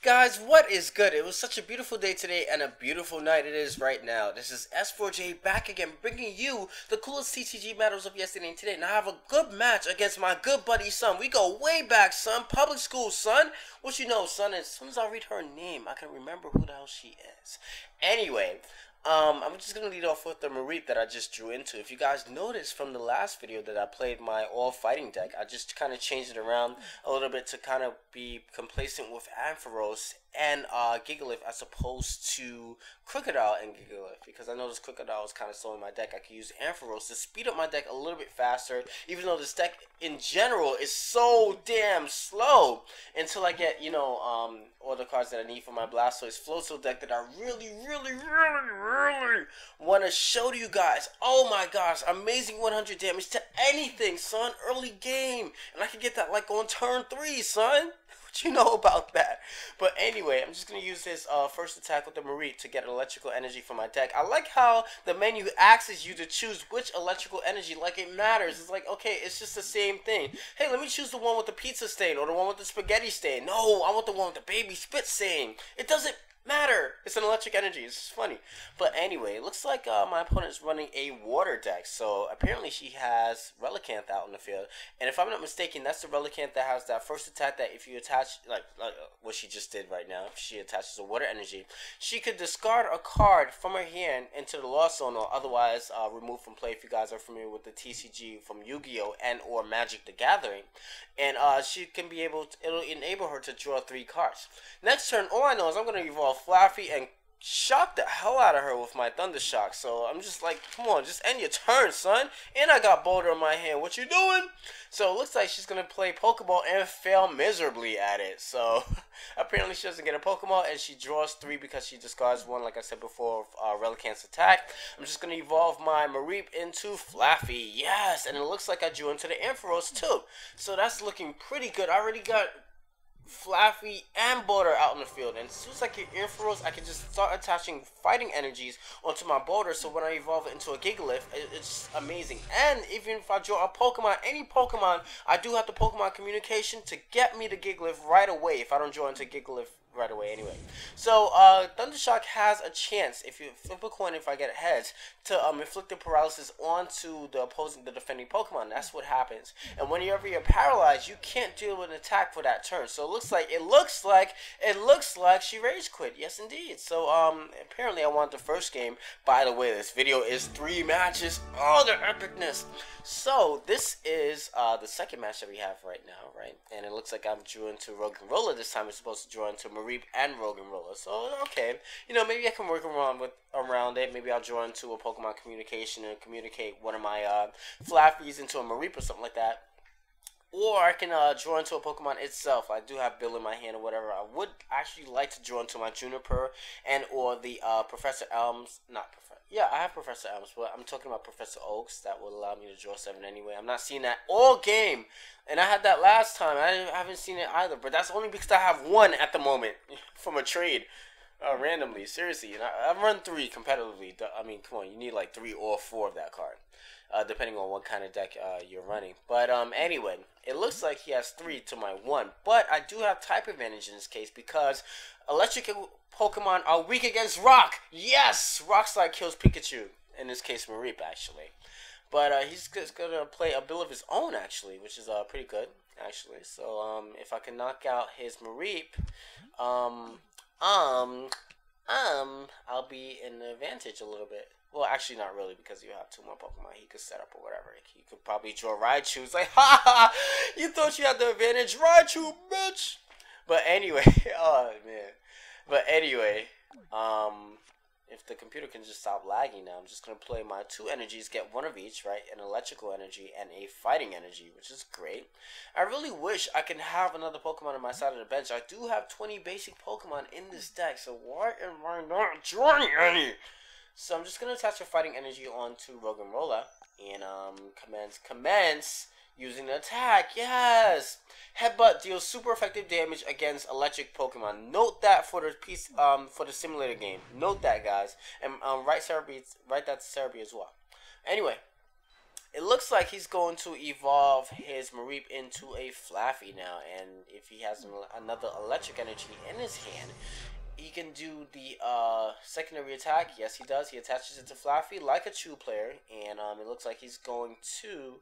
Guys, what is good? It was such a beautiful day today and a beautiful night it is right now. This is S4J back again, bringing you the coolest TCG battles of yesterday and today. Now I have a good match against my good buddy, son. We go way back, son. Public school, son. What you know, son? As soon as I read her name, I can remember who the hell she is. Anyway, I'm just going to lead off with the Mareep that I just drew into. If you guys noticed from the last video that I played my all-fighting deck, I just kind of changed it around a little bit to kind of be complacent with Ampharos and Gigalith as opposed to Crocodile and Gigalith, because I noticed Crocodile was kind of slow in my deck. I could use Ampharos to speed up my deck a little bit faster, even though this deck in general is so damn slow until I get, you know, all the cards that I need for my Blastoise Floatzel deck that I really want to show to you guys. Oh my gosh, amazing 100 damage to anything, son, early game, and I can get that like on turn 3, son. What you know about that? But anyway, I'm just going to use his first attack with the Mareep to get electrical energy for my deck. I like how the menu asks you to choose which electrical energy, like it matters. It's like, okay, it's just the same thing. Hey, let me choose the one with the pizza stain or the one with the spaghetti stain. No, I want the one with the baby spit stain. It doesn't matter. It's an electric energy. It's just funny. But anyway, it looks like my opponent's running a water deck. So apparently she has Relicanth out in the field. And if I'm not mistaken, that's the Relicanth that has that first attack that if you attach, like what she just did right now, if she attaches a water energy, she could discard a card from her hand into the Lost Zone or otherwise remove from play if you guys are familiar with the TCG from Yu-Gi-Oh! And or Magic the Gathering. And she can be able to, it'll enable her to draw 3 cards. Next turn, all I know is I'm going to evolve Flaffy and shock the hell out of her with my Thunder Shock. So I'm just like, come on, just end your turn, son. And I got Boulder in my hand. What you doing? So it looks like she's going to play Pokeball and fail miserably at it. So apparently she doesn't get a Pokemon and she draws 3 because she discards 1, like I said before, Relicanth's attack. I'm just going to evolve my Mareep into Flaffy. Yes, and it looks like I drew into the Ampharos too. So that's looking pretty good. I already got Flaffy and Boulder out in the field, and as soon as I get Ampharos, I can just start attaching fighting energies onto my Boulder, so when I evolve it into a Gigalith, it's amazing. And even if I draw a Pokemon, any Pokemon, I do have the Pokemon communication to get me the Gigalith right away if I don't draw into Gigalith right away anyway. So Thundershock has a chance, if you flip a coin, if I get heads, to inflict the paralysis onto the defending Pokemon. That's what happens. And whenever you're paralyzed, you can't deal with an attack for that turn. So it looks like she rage quit. Yes indeed. So apparently I won the first game. By the way, this video is 3 matches. Oh, the epicness. So this is the second match that we have right now, right? And it looks like I'm drew into Roggenrola this time. It's supposed to draw into Mareep and Roggenrola. So okay, you know, maybe I can work around it. Maybe I'll draw into a Pokemon communication and communicate one of my Flaffies into a Mareep or something like that. Or I can draw into a Pokemon itself. I do have Bill in my hand or whatever. I would actually like to draw into my Juniper and or the Professor Elms. Not Professor. Yeah, I have Professor Elms, but I'm talking about Professor Oaks. That will allow me to draw 7 anyway. I'm not seeing that all game. And I had that last time. I haven't seen it either. But that's only because I have 1 at the moment from a trade. Randomly. Seriously. And I've run 3 competitively. I mean, come on. You need like 3 or 4 of that card. Depending on what kind of deck you're running. But anyway, it looks like he has 3 to my 1. But I do have type advantage in this case because electric Pokemon are weak against rock. Yes! Rock Slide kills Pikachu. In this case, Mareep, actually. But he's just going to play a bill of his own, actually, which is pretty good, actually. So if I can knock out his Mareep, I'll be in the advantage a little bit. Well, actually not really, because you have 2 more Pokemon he could set up or whatever. He could probably draw Raichu. It's like, ha ha! You thought you had the advantage, Raichu, bitch! But anyway, oh man. But anyway, if the computer can just stop lagging now, I'm just going to play my 2 energies, get 1 of each, right? An electrical energy and a fighting energy, which is great. I really wish I can have another Pokemon on my side of the bench. I do have 20 basic Pokemon in this deck, so why am I not drawing any? So I'm just going to attach a fighting energy onto Roggenrola and commence using the attack. Yes! Headbutt deals super effective damage against electric Pokemon. Note that for the piece for the simulator game. Note that, guys. And write that to Cerebi as well. Anyway, it looks like he's going to evolve his Mareep into a Flaffy now, and if he has another electric energy in his hand, he can do the secondary attack. Yes, he does. He attaches it to Flaffy like a true player, and it looks like he's going to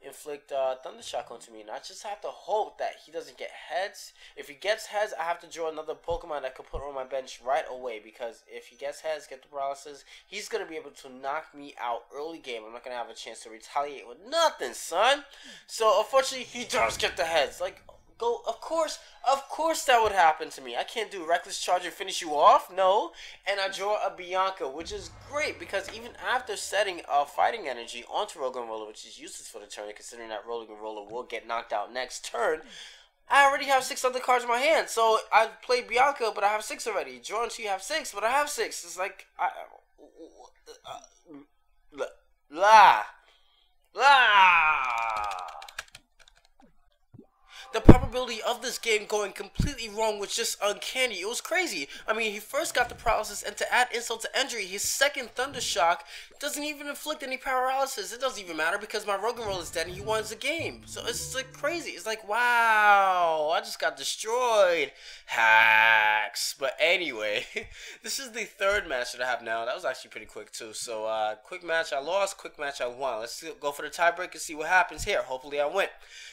inflict Thundershock onto me, and I just have to hope that he doesn't get heads. If he gets heads, I have to draw another Pokemon that could put on my bench right away, because if he gets heads, get the paralysis, he's going to be able to knock me out early game. I'm not going to have a chance to retaliate with nothing, son. So unfortunately, he does get the heads. Like, go, of course that would happen to me. I can't do Reckless Charge and finish you off, no. And I draw a Bianca, which is great, because even after setting Fighting Energy onto Roggenrola, which is useless for the turn, considering that Roggenrola will get knocked out next turn, I already have 6 other cards in my hand. So I played Bianca, but I have 6 already. Draw until you have 6, but I have 6. It's like, the probability of this game going completely wrong was just uncanny. It was crazy. I mean, he first got the paralysis, and to add insult to injury, his second Thundershock doesn't even inflict any paralysis. It doesn't even matter because my Roggenrola is dead and he wins the game. So it's like crazy. It's like, wow, I just got destroyed. Hacks. But anyway, this is the third match that I have now. That was actually pretty quick too. So quick match I lost, quick match I won. Let's go for the tiebreak and see what happens here. Hopefully I win.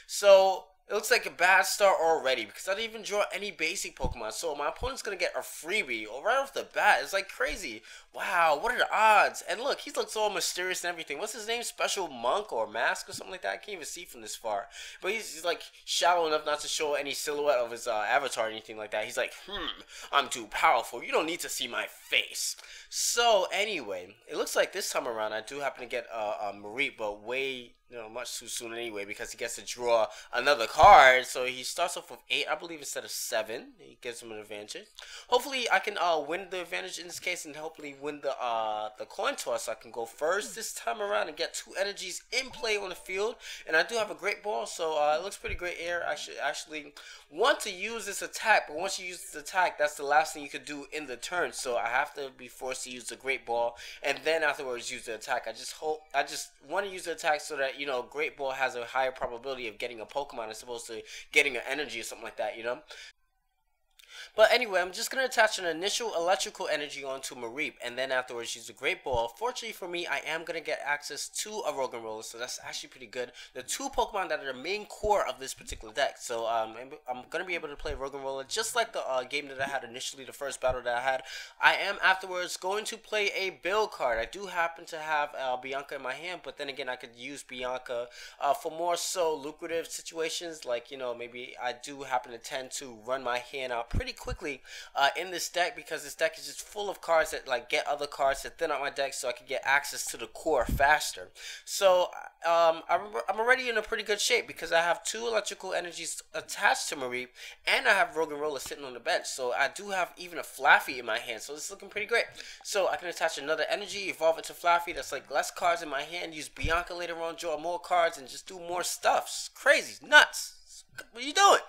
So it looks like a bad start already because I didn't even draw any basic Pokemon. So my opponent's going to get a freebie right off the bat. It's like crazy. Wow, what are the odds? And look, he looks all mysterious and everything. What's his name? Special Monk or Mask or something like that? I can't even see from this far. But he's like shallow enough not to show any silhouette of his avatar or anything like that. He's like, I'm too powerful. You don't need to see my face. So anyway, it looks like this time around I do happen to get a Mareep, but way, much too soon anyway, because he gets to draw another card. So he starts off with 8, I believe, instead of 7. He gives him an advantage. Hopefully I can win the advantage in this case, and hopefully win the coin toss. So I can go first this time around and get 2 energies in play on the field. And I do have a great ball, so it looks pretty great here. I should actually want to use this attack, but once you use this attack, that's the last thing you could do in the turn. So I have to be forced to use the great ball, and then afterwards use the attack. I just want to use the attack so that great ball has a higher probability of getting a Pokemon as opposed to getting an energy or something like that. But anyway, I'm just going to attach an initial electrical energy onto Mareep, and then afterwards use the Great Ball. Fortunately for me, I am going to get access to a Roggenrola, so that's actually pretty good. The 2 Pokemon that are the main core of this particular deck. So I'm going to be able to play Roggenrola just like the game that I had initially, the first battle that I had. I am afterwards going to play a build card. I do happen to have Bianca in my hand, but then again, I could use Bianca for more so lucrative situations, like, maybe I do happen to tend to run my hand out pretty quickly in this deck, because this deck is just full of cards that get other cards to thin out my deck so I can get access to the core faster. So I'm already in a pretty good shape because I have 2 electrical energies attached to Mareep, and I have Roggenrola sitting on the bench. So I do have even a Flaffy in my hand, so it's looking pretty great. So I can attach another energy, evolve it to Flaffy. That's like less cards in my hand, use Bianca later on, draw more cards, and just do more stuff. It's crazy, nuts. What are you doing?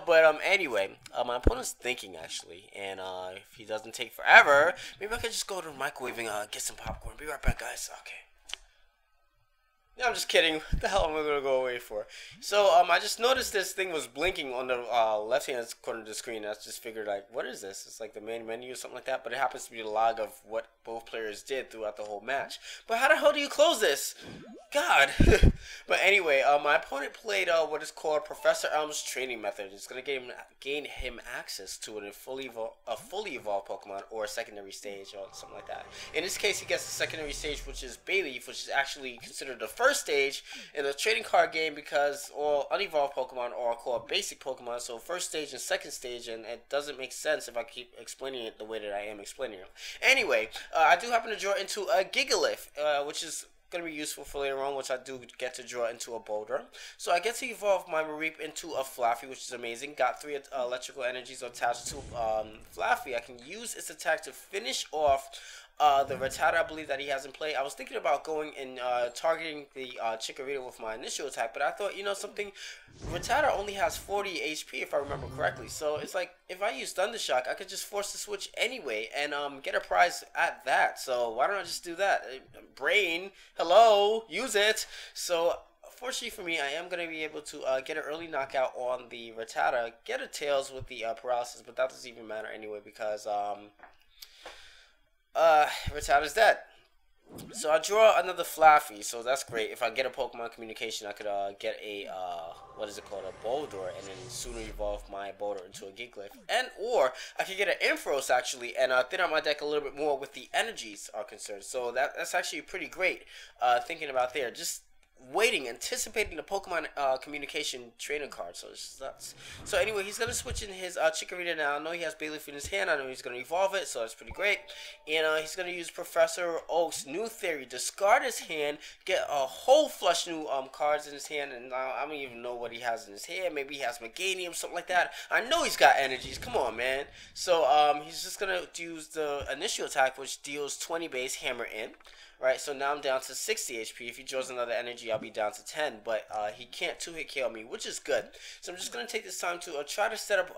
But anyway, my opponent's thinking actually, and if he doesn't take forever, maybe I could just go to the microwave and get some popcorn. Be right back, guys. Okay. No, I'm just kidding. What the hell am I gonna go away for? So I just noticed this thing was blinking on the left hand corner of the screen. I just figured, what is this? It's like the main menu or something like that, but it happens to be the log of what both players did throughout the whole match. But how the hell do you close this? God. But anyway, my opponent played what is called Professor Elm's training method. It's gonna gain him access to a fully evolved Pokemon or a secondary stage or something like that. In this case, he gets the secondary stage, which is Bayleaf, which is actually considered the first stage in the trading card game, because all unevolved Pokemon are called basic Pokemon. So first stage and second stage, and it doesn't make sense if I keep explaining it the way that I am explaining it. Anyway, I do happen to draw into a Gigalith, which is going to be useful for later on, which I do get to draw into a Boulder. So I get to evolve my Mareep into a Flaffy, which is amazing. Got 3 electrical energies attached to Flaffy. I can use its attack to finish off the Rattata, I believe, that he has in play. I was thinking about going and targeting the Chikorita with my initial attack, but I thought, you know something, Rattata only has 40 HP if I remember correctly. So it's like, if I use Thunder Shock, I could just force the switch anyway and get a prize at that. So why don't I just do that? Brain, hello, use it. So fortunately for me, I am going to be able to get an early knockout on the Rattata, get a Tails with the paralysis, but that doesn't even matter anyway because Rattata's dead. So I draw another Flaffy, so that's great. If I get a Pokemon communication, I could get a what is it called, a Boulder, and then sooner evolve my Boulder into a Gigalith, and or I could get an Ampharos actually, and thin out my deck a little bit more with the energies are concerned. So that's actually pretty great. Thinking about there, just waiting, anticipating the Pokemon communication trainer card. So that's so anyway, he's gonna switch in his Chikorita now. I know he has Bayleaf in his hand. I know he's gonna evolve it, so that's pretty great. And he's gonna use Professor Oak's new theory, discard his hand, get a whole flush new cards in his hand, and I don't even know what he has in his hand. Maybe he has Meganium, something like that. I know he's got energies. Come on, man. So he's just gonna use the initial attack, which deals 20 base, hammer in. Right, so now I'm down to 60 HP. If he draws another energy, I'll be down to 10. But he can't 2-hit KO me, which is good. So I'm just going to take this time to try to set up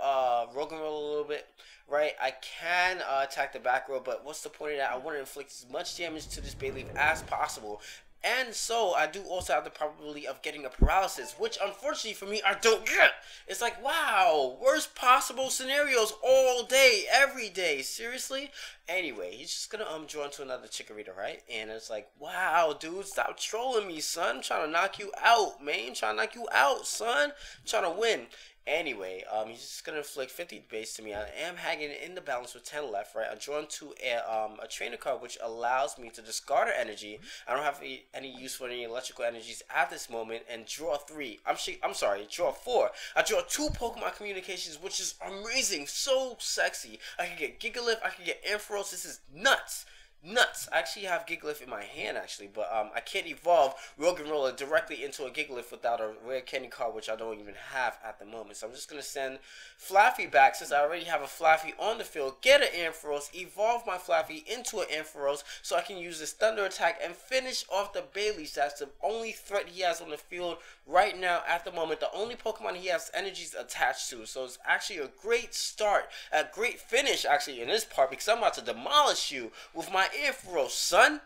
Roll a little bit. Right, I can attack the back row, but what's the point of that? I want to inflict as much damage to this Bayleaf as possible. And so I do also have the probability of getting a paralysis, which unfortunately for me I don't get. It's like, wow, worst possible scenarios all day, every day. Seriously? Anyway, he's just gonna draw into another Chikorita, right? And it's like, wow, dude, stop trolling me, son. I'm trying to knock you out, man. I'm trying to knock you out, son. I'm trying to win. Anyway, he's just gonna inflict 50 base to me. I am hanging in the balance with 10 left, right? I'm drawn to a trainer card, which allows me to discard an energy. I don't have any use for any electrical energies at this moment, and draw 3. I'm sorry, draw 4. I draw 2 Pokemon communications, which is amazing, so sexy. I can get Gigalith, I can get Ampharos. This is nuts. Nuts. I actually have Gigalith in my hand actually, but I can't evolve Roller directly into a Gigalith without a rare candy card, which I don't even have at the moment. So I'm just gonna send Flaffy back since I already have a Flaffy on the field, get an Ampharos, evolve my Flaffy into an Ampharos so I can use this Thunder attack and finish off the Bayleaf. That's the only threat he has on the field right now at the moment. The only Pokemon he has energies attached to. So it's actually a great start, a great finish actually in this part, because I'm about to demolish you with my Ampharos, son.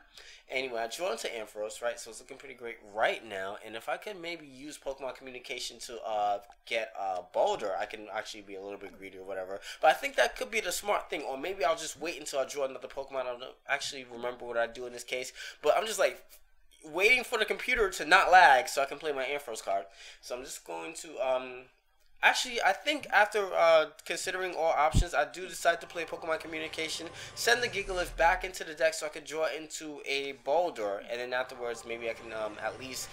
Anyway, I draw into Ampharos, right? So it's looking pretty great right now. And if I can maybe use Pokemon communication to get Boulder, I can actually be a little bit greedy or whatever. But I think that could be the smart thing. Or maybe I'll just wait until I draw another Pokemon. I don't actually remember what I do in this case. But I'm just like waiting for the computer to not lag so I can play my Ampharos card. So I'm just going to actually, I think after considering all options, I do decide to play Pokemon Communication, send the Gigalith back into the deck so I can draw into a Boulder, and then afterwards maybe I can at least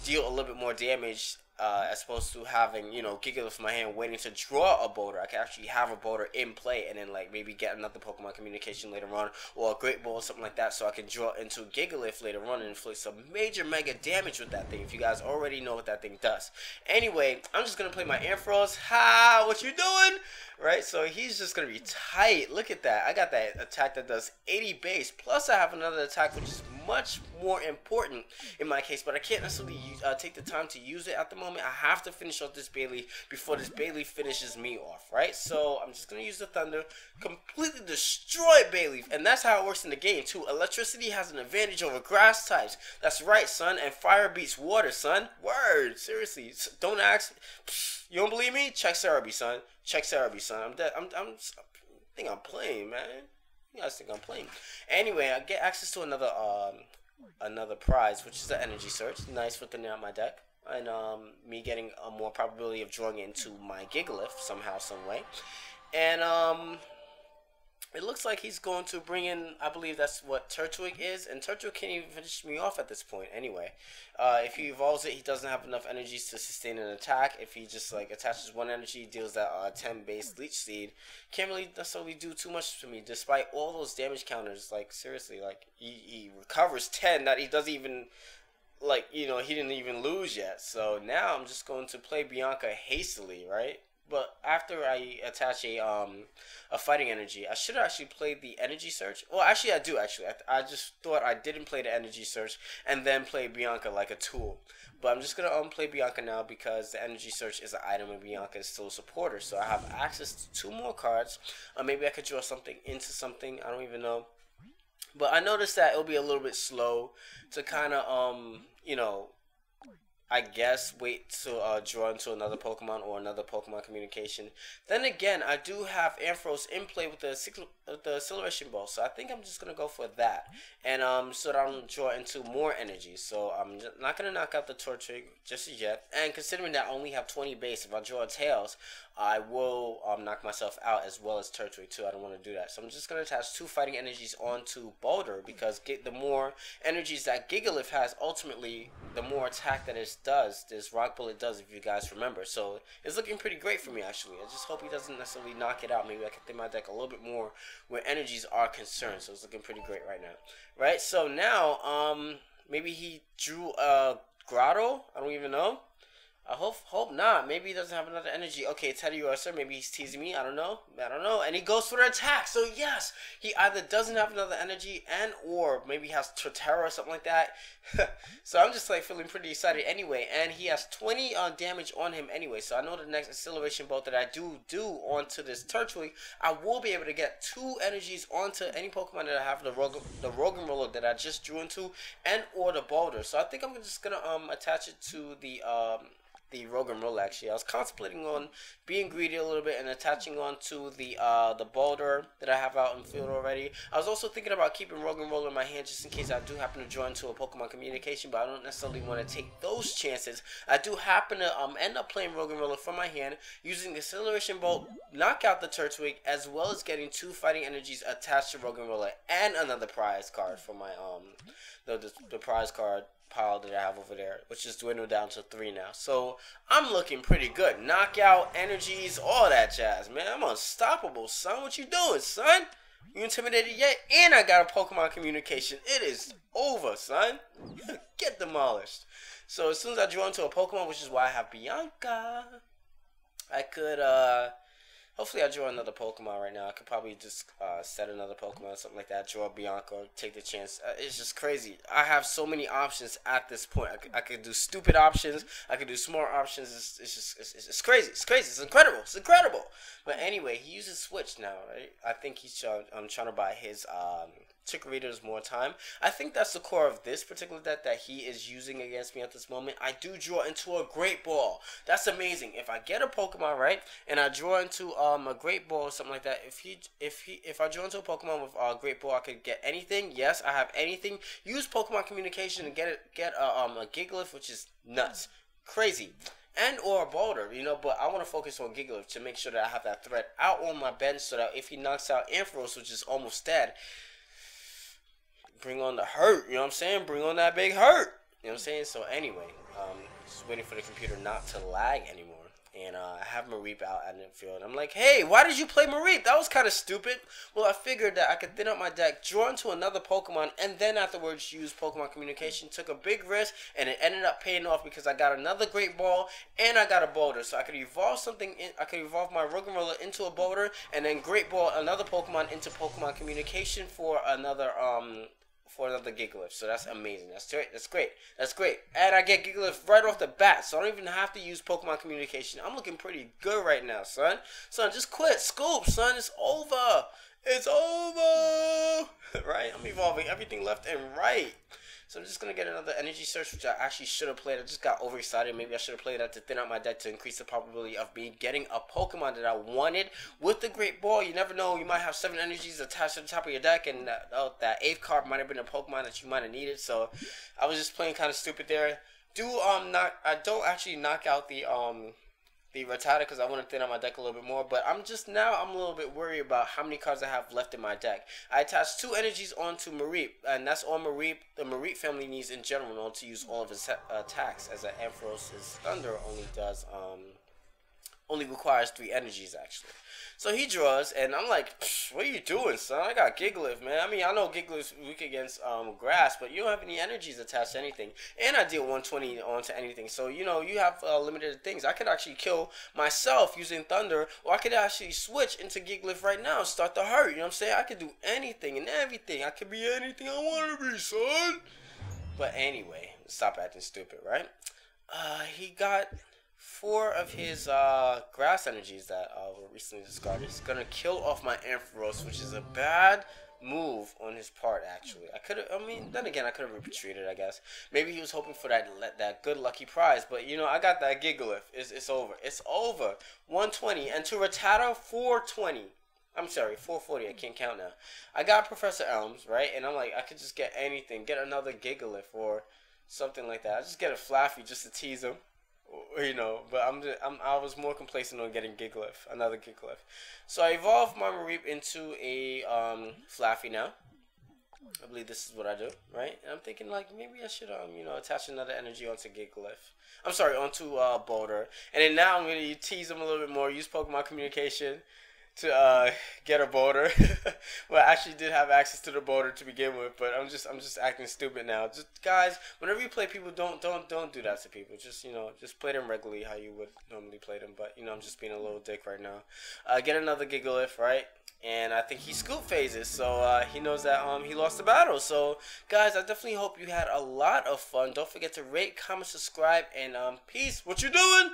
deal a little bit more damage as opposed to having, you know, Gigalith in my hand waiting to draw a Boulder. I can actually have a Boulder in play and then like maybe get another Pokemon Communication later on, or a Great Ball or something like that, so I can draw into Gigalith later on and inflict some major mega damage with that thing, if you guys already know what that thing does. Anyway, I'm just gonna play my Ampharos. Ha! What you doing? Right, so he's just gonna be tight. Look at that. I got that attack that does 80 base, plus I have another attack which is much more important in my case, but I can't necessarily take the time to use it at the moment. I have to finish off this Bayleaf before this Bayleaf finishes me off, right? So I'm just gonna use the Thunder, completely destroy Bayleaf, and that's how it works in the game too. Electricity has an advantage over grass types. That's right, son, and fire beats water, son. Word, seriously. Don't ask. You don't believe me? Check Cerebi, son. Check Cerebi, son. I'm dead. I think I'm playing, man. You guys think I'm playing? Anyway, I get access to another prize, which is the Energy Search. Nice for thinning out my deck, and me getting a more probability of drawing into my Gigalith somehow, some way, and it looks like he's going to bring in, I believe that's what Turtwig is, and Turtwig can't even finish me off at this point anyway. If he evolves it, he doesn't have enough energies to sustain an attack. If he just like attaches 1 energy, deals that 10 base Leech Seed, can't really necessarily do too much to me despite all those damage counters. Like seriously, like he recovers 10 that he doesn't even, like, you know, he didn't even lose yet. So now I'm just going to play Bianca hastily, right? but after I attach a fighting energy, I should have actually played the energy search. Well, actually, I do actually. I just thought I didn't play the energy search and then play Bianca like a tool. But I'm just gonna play Bianca now because the energy search is an item and Bianca is still a supporter. So I have access to 2 more cards. Maybe I could draw something into something. I don't even know. But I noticed that it'll be a little bit slow to kind of you know, I guess wait to draw into another Pokemon or another Pokemon communication. Then again, I do have Ampharos in play with the Acceleration Ball, so I think I'm just gonna go for that, and so that I don't draw into more energy. So I'm not gonna knock out the Torchic just yet. And considering that I only have 20 base, if I draw Tails, I will knock myself out as well as Turtwig too. I don't want to do that. So I'm just going to attach 2 fighting energies onto Boulder because the more energies that Gigalith has, ultimately, the more attack that it does, this Rock Bullet does, if you guys remember. So it's looking pretty great for me, actually. I just hope he doesn't necessarily knock it out. Maybe I can think my deck a little bit more where energies are concerned. So it's looking pretty great right now. Right? So now, maybe he drew a Grotto? I don't even know. I hope not. Maybe he doesn't have another energy. Okay, Teddy Ursa, maybe he's teasing me. I don't know. And he goes for the attack. So yes, he either doesn't have another energy and or maybe he has Torterra or something like that. So I'm just like feeling pretty excited anyway. And he has 20 damage on him anyway. So I know the next acceleration bolt that I do onto this Turtwig, I will be able to get 2 energies onto any Pokemon that I have the Rogan Roller that I just drew into and or the Boulder. So I think I'm just gonna attach it to the Rogan Roller. Actually, I was contemplating on being greedy a little bit and attaching on to the Boulder that I have out in field already. I was also thinking about keeping Rogan Roller in my hand just in case I do happen to draw into a Pokemon communication, but I don't necessarily want to take those chances. I do happen to end up playing Rogan Roller from my hand, using the Acceleration Bolt, knock out the Turtwig, as well as getting 2 fighting energies attached to Rogan Roller and another prize card for my the prize card pile that I have over there, which is dwindled down to 3 now. So I'm looking pretty good. Knockout, energies, all that jazz, man. I'm unstoppable, son. What you doing, son? You intimidated yet? And I got a Pokemon communication. It is over, son. Get demolished. So as soon as I draw into a Pokemon, which is why I have Bianca, I could hopefully I draw another Pokemon right now. I could probably just set another Pokemon or something like that. Draw Bianca, or take the chance. It's just crazy. I have so many options at this point. I could do stupid options. I could do smart options. It's crazy. It's crazy. It's incredible. It's incredible. But anyway, he uses Switch now, right? I think he's trying to buy his Trick Readers more time. I think that's the core of this particular deck that he is using against me at this moment. I do draw into a Great Ball. That's amazing. If I get a Pokemon right and I draw into a Great Ball or something like that, if I draw into a Pokemon with a Great Ball, I could get anything. Yes, I have anything. Use Pokemon communication and get a Gigalith, which is nuts, crazy. And or a Boulder, you know, but I want to focus on Gigalith to make sure that I have that threat out on my bench so that if he knocks out Ampharos, which is almost dead, bring on the hurt, you know what I'm saying? Bring on that big hurt, you know what I'm saying? So anyway, just waiting for the computer not to lag anymore. And I have Mareep out at the field. I'm like, hey, why did you play Mareep? That was kind of stupid. Well, I figured that I could thin out my deck, draw into another Pokemon, and then afterwards use Pokemon communication. Took a big risk, and it ended up paying off because I got another Great Ball, and I got a Boulder. So I could evolve something, I could evolve my Roller into a Boulder, and then Great Ball another Pokemon into Pokemon communication for another Gigalith. So that's amazing. That's great. That's great. That's great. And I get Gigalith right off the bat, so I don't even have to use Pokemon communication. I'm looking pretty good right now, son. Son, just quit. Scoop, son. It's over. It's over. Right? I'm evolving everything left and right. So I'm just going to get another energy search, which I actually should have played. I just got overexcited. Maybe I should have played that to thin out my deck to increase the probability of me getting a Pokemon that I wanted. With the Great Ball, you never know. You might have 7 energies attached to the top of your deck, and that 8th card might have been a Pokemon that you might have needed. So I was just playing kind of stupid there. I don't actually knock out the Rattata because I want to thin out my deck a little bit more, but I'm a little bit worried about how many cards I have left in my deck. I attached 2 energies onto Mareep, and that's all Mareep, the Mareep family needs in general in order to use all of his attacks, as Ampharos' Thunder only does only requires 3 energies actually. So he draws, and I'm like, what are you doing, son? I got Gigalith, man. I mean, I know Gigalith's weak against grass, but you don't have any energies attached to anything. And I deal 120 onto anything. So, you know, you have limited things. I could actually kill myself using Thunder, or I could actually switch into Gigalith right now and start to hurt. You know what I'm saying? I could do anything and everything. I could be anything I want to be, son. But anyway, stop acting stupid, right? He got 4 of his grass energies that were recently discarded. He's gonna kill off my Ampharos, which is a bad move on his part. Actually, then again, I could have retreated. I guess maybe he was hoping for that good lucky prize. But you know, I got that Gigalith. It's over. It's over. 120 and to Rattata 420. I'm sorry, 440. I can't count now. I got Professor Elms, right? And I'm like, I could just get anything, get another Gigalith or something like that. I just get a Flaffy just to tease him, you know. But I was more complacent on getting Gigalith, another Gigalith. So I evolved my Mareep into a Flaffy now. I believe this is what I do, right? And I'm thinking like maybe I should you know, attach another energy onto Gigalith. I'm sorry, onto Boulder. And then now I'm gonna tease him a little bit more. Use Pokemon communication to get a boulder. Well, I actually did have access to the boulder to begin with, but I'm just acting stupid now. Just guys, whenever you play people, don't do that to people. Just, you know, just play them regularly how you would normally play them. But you know, I'm just being a little dick right now. Get another Gigalith, right? And I think he scoop phases, so he knows that he lost the battle. So guys, I definitely hope you had a lot of fun. Don't forget to rate, comment, subscribe, and peace. What you doing?